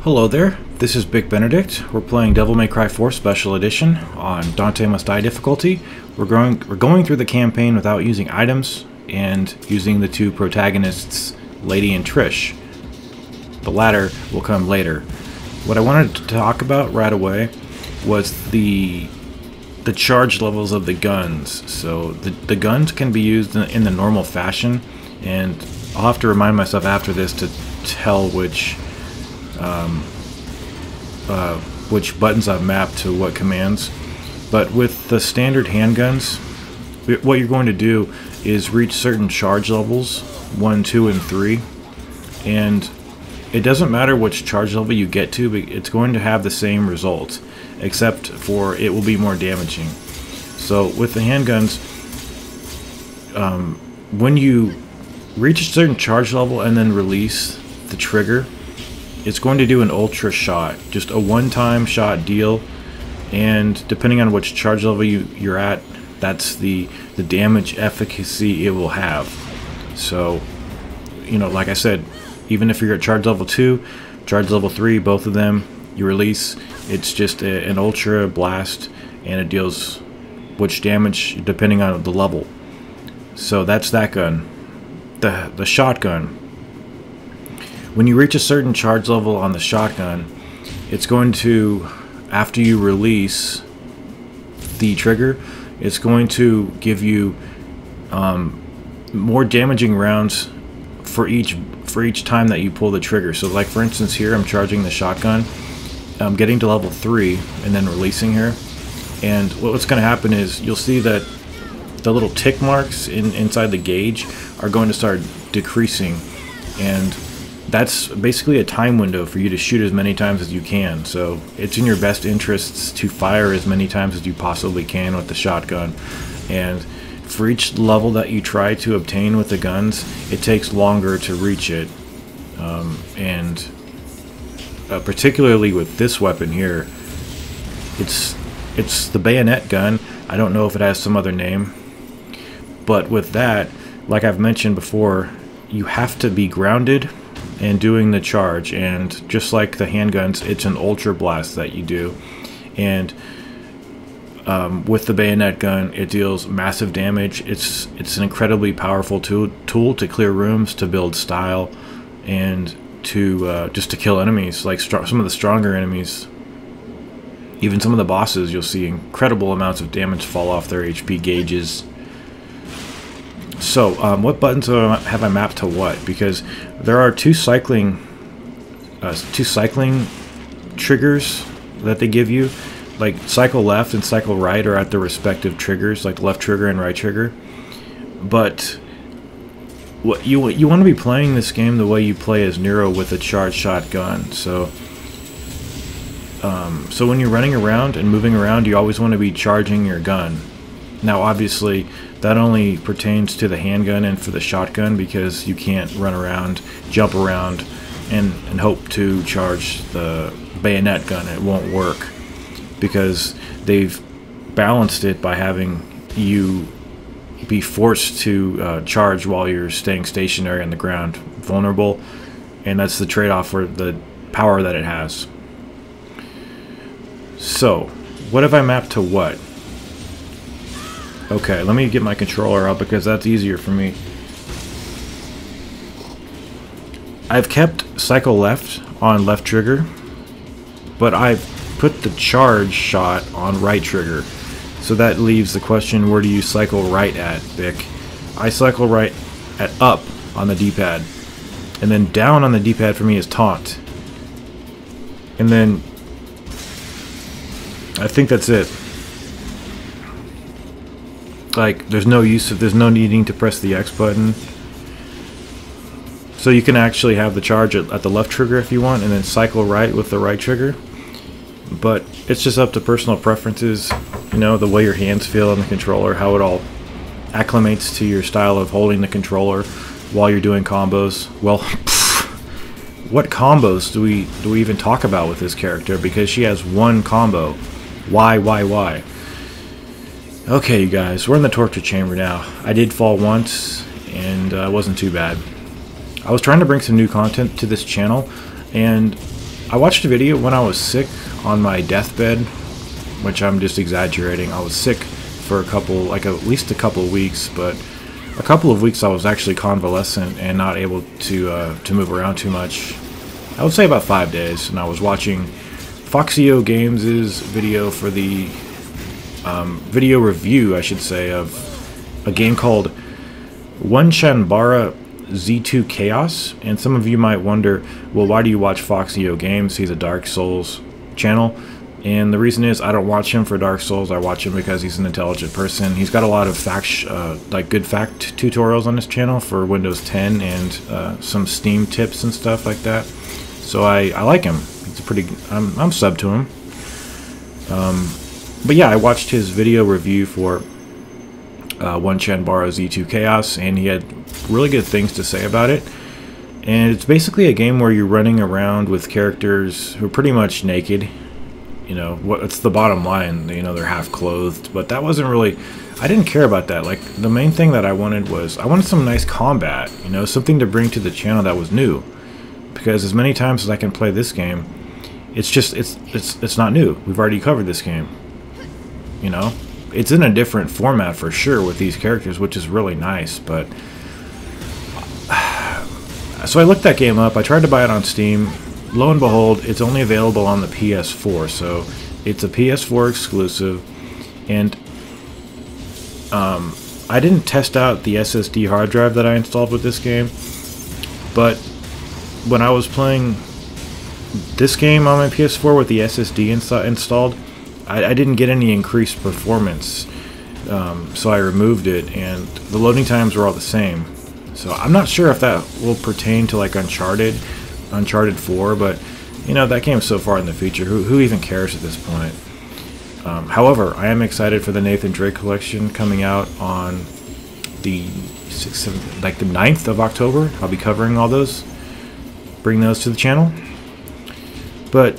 Hello there, this is Big Benedict. We're playing Devil May Cry 4 Special Edition on Dante Must Die difficulty. We're going through the campaign without using items and using the two protagonists, Lady and Trish. The latter will come later. What I wanted to talk about right away was the charge levels of the guns. So the guns can be used in the normal fashion, and I'll have to remind myself after this to tell which buttons I've mapped to what commands. But with the standard handguns, what you're going to do is reach certain charge levels, 1, 2, and 3, and it doesn't matter which charge level you get to, but it's going to have the same result, except for it will be more damaging. So with the handguns, when you reach a certain charge level and then release the trigger, it's going to do an ultra shot, just a one-time shot deal, and depending on which charge level you're at, that's the damage efficacy it will have. So, you know, like I said, even if you're at charge level 2, charge level 3, both of them, you release, it's just an ultra blast, and it deals which damage depending on the level. So that's that gun. The shotgun. When you reach a certain charge level on the shotgun, it's going to, after you release the trigger, it's going to give you more damaging rounds for each time that you pull the trigger. So like for instance here, I'm charging the shotgun, I'm getting to level 3 and then releasing here, and what's going to happen is you'll see that the little tick marks inside the gauge are going to start decreasing, and that's basically a time window for you to shoot as many times as you can. So it's in your best interests to fire as many times as you possibly can with the shotgun. And for each level that you try to obtain with the guns, it takes longer to reach it. Particularly with this weapon here, it's the bayonet gun. I don't know if it has some other name, but with that, like I've mentioned before, you have to be grounded and doing the charge, and just like the handguns, it's an ultra blast that you do. And with the bayonet gun, it deals massive damage. It's an incredibly powerful tool to clear rooms, to build style, and to just to kill enemies, like some of the stronger enemies. Even some of the bosses, you'll see incredible amounts of damage fall off their HP gauges. So, what buttons have I mapped to what? Because there are two cycling triggers that they give you. Like cycle left and cycle right are at the respective triggers, like the left trigger and right trigger. But what you want to be playing this game the way you play as Nero, with a charged shotgun. So when you're running around and moving around, you always want to be charging your gun. Now obviously that only pertains to the handgun and for the shotgun, because you can't run around, jump around, and hope to charge the bayonet gun. It won't work, because they've balanced it by having you be forced to charge while you're staying stationary on the ground, vulnerable, and that's the trade-off for the power that it has. So, what have I mapped to what? Okay, let me get my controller up because that's easier for me. I've kept cycle left on left trigger, but I've put the charge shot on right trigger. So that leaves the question, where do you cycle right at, Vic? I cycle right at up on the D-pad. And then down on the D-pad for me is taunt. And then I think that's it. Like, there's no needing to press the X button. So you can actually have the charge at the left trigger if you want, and then cycle right with the right trigger. But it's just up to personal preferences, you know, the way your hands feel on the controller, how it all acclimates to your style of holding the controller while you're doing combos. Well, what combos do we even talk about with this character? Because she has one combo. Why? Okay, you guys, we're in the torture chamber now. I did fall once, and it wasn't too bad. I was trying to bring some new content to this channel, and I watched a video when I was sick on my deathbed, which I'm just exaggerating. I was sick for at least a couple of weeks, but a couple of weeks I was actually convalescent and not able to move around too much. I would say about 5 days, and I was watching Foxio Games' video for the video review, I should say, of a game called Onechanbara Z2 Chaos. And some of you might wonder, well, why do you watch Foxio Games? He's a Dark Souls channel. And the reason is I don't watch him for Dark Souls. I watch him because he's an intelligent person. He's got a lot of good fact tutorials on his channel for Windows 10 and some Steam tips and stuff like that. So I like him. He's a pretty. I'm sub to him. But yeah, I watched his video review for Onechanbara Z2 Chaos, and he had really good things to say about it. And it's basically a game where you're running around with characters who are pretty much naked. You know, it's the bottom line. You know, they're half clothed, but that wasn't really. I didn't care about that. Like, the main thing that I wanted was I wanted some nice combat. You know, something to bring to the channel that was new. Because as many times as I can play this game, it's just it's not new. We've already covered this game. You know, it's in a different format for sure with these characters, which is really nice. But so I looked that game up. I tried to buy it on Steam. Lo and behold, it's only available on the PS4, so it's a PS4 exclusive. And I didn't test out the SSD hard drive that I installed with this game, but when I was playing this game on my PS4 with the SSD installed, I didn't get any increased performance, so I removed it, and the loading times were all the same. So I'm not sure if that will pertain to like Uncharted 4, but you know, that game's so far in the future, who even cares at this point? However, I am excited for the Nathan Drake collection coming out on the 6th, 7th, like the 9th of October. I'll be covering all those, bring those to the channel. But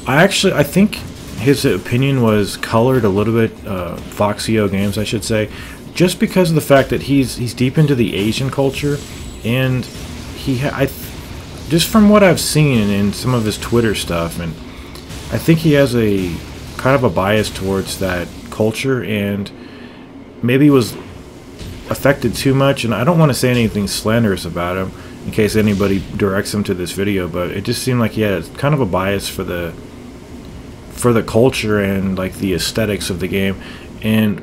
I think his opinion was colored a little bit, Foxio Games, I should say, just because of the fact that he's deep into the Asian culture, and just from what I've seen in some of his Twitter stuff, and I think he has a kind of a bias towards that culture, and maybe was affected too much. And I don't want to say anything slanderous about him in case anybody directs him to this video, but it just seemed like he had kind of a bias for the culture and like the aesthetics of the game. And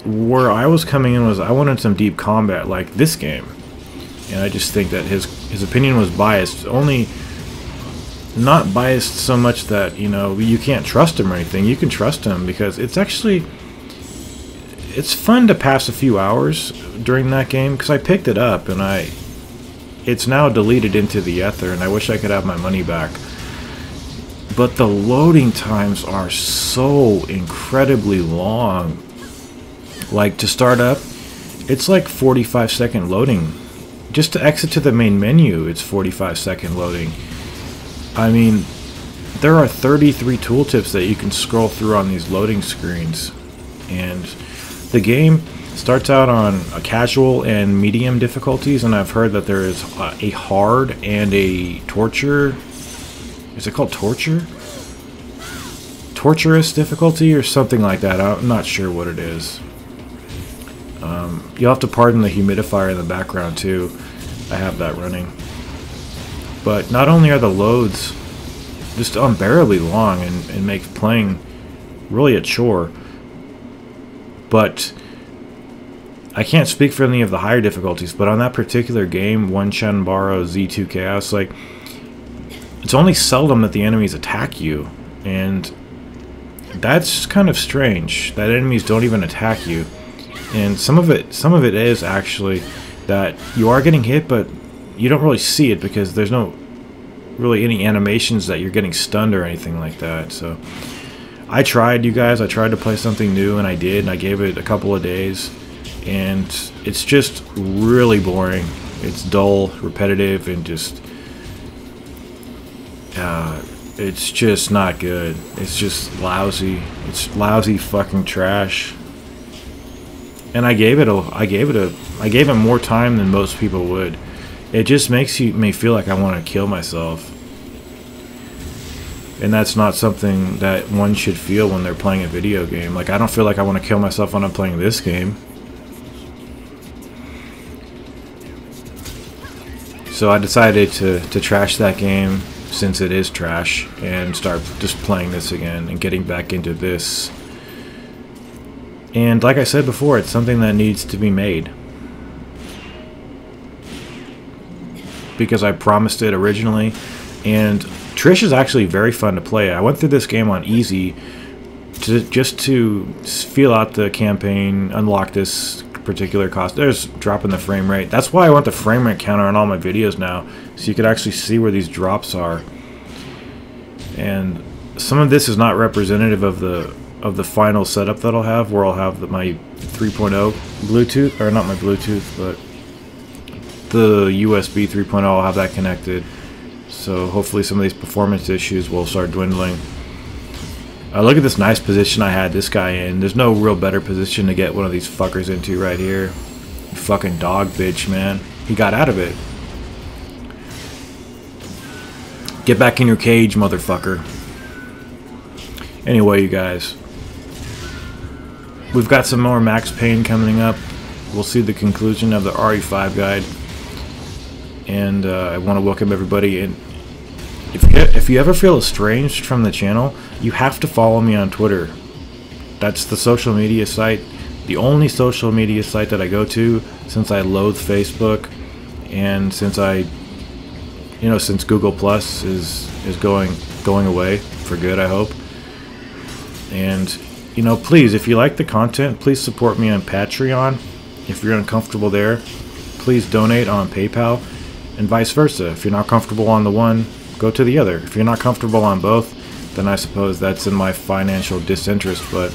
where I was coming in was I wanted some deep combat like this game. And I just think that his opinion was biased. Only not biased so much that, you know, you can't trust him or anything. You can trust him because it's fun to pass a few hours during that game, because I picked it up and it's now deleted into the ether, and I wish I could have my money back. But the loading times are so incredibly long. Like, to start up, it's like 45-second loading. Just to exit to the main menu, it's 45-second loading. I mean, there are 33 tooltips that you can scroll through on these loading screens. And the game starts out on a casual and medium difficulties, and I've heard that there is a hard and a torture. Is it called torture? Torturous difficulty or something like that. I'm not sure what it is. You'll have to pardon the humidifier in the background too. I have that running. But not only are the loads just unbearably long and make playing really a chore, but I can't speak for any of the higher difficulties, but on that particular game, Onechanbara Z2 Chaos, like, it's only seldom that the enemies attack you, and that's kind of strange that enemies don't even attack you. And some of it is actually that you are getting hit, but you don't really see it because there's no really any animations that you're getting stunned or anything like that. So I tried, you guys. I tried to play something new, and I did. And I gave it a couple of days, and it's just really boring. It's dull, repetitive, and just it's just not good. It's just lousy. It's lousy fucking trash. And I gave it more time than most people would. It just makes me feel like I want to kill myself. And that's not something that one should feel when they're playing a video game. Like, I don't feel like I want to kill myself when I'm playing this game. So I decided to trash that game, since it is trash, and start just playing this again and getting back into this. And like I said before, it's something that needs to be made. Because I promised it originally. And Trish is actually very fun to play. I went through this game on easy just to feel out the campaign, unlock this particular cost. There's dropping the frame rate. That's why I want the frame rate counter on all my videos now, so you could actually see where these drops are. And some of this is not representative of the final setup that I'll have, where I'll have my 3.0 Bluetooth, or not my Bluetooth, but the USB 3.0. I'll have that connected. So hopefully some of these performance issues will start dwindling. Look at this nice position I had this guy in. There's no real better position to get one of these fuckers into right here. You fucking dog bitch, man. He got out of it. Get back in your cage, motherfucker. Anyway, you guys. We've got some more Max Payne coming up. We'll see the conclusion of the RE5 guide. And I want to welcome everybody in. If you ever feel estranged from the channel, you have to follow me on Twitter. That's the social media site, the only social media site that I go to since I loathe Facebook, and since since Google Plus is going away for good, I hope. And please, if you like the content, please support me on Patreon. If you're uncomfortable there, please donate on PayPal, and vice versa. If you're not comfortable on the one, go to the other. If you're not comfortable on both, then I suppose that's in my financial disinterest. But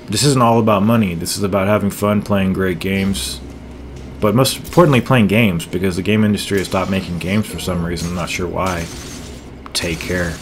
this isn't all about money. This is about having fun, playing great games, but most importantly, playing games, because the game industry has stopped making games for some reason. I'm not sure why. Take care.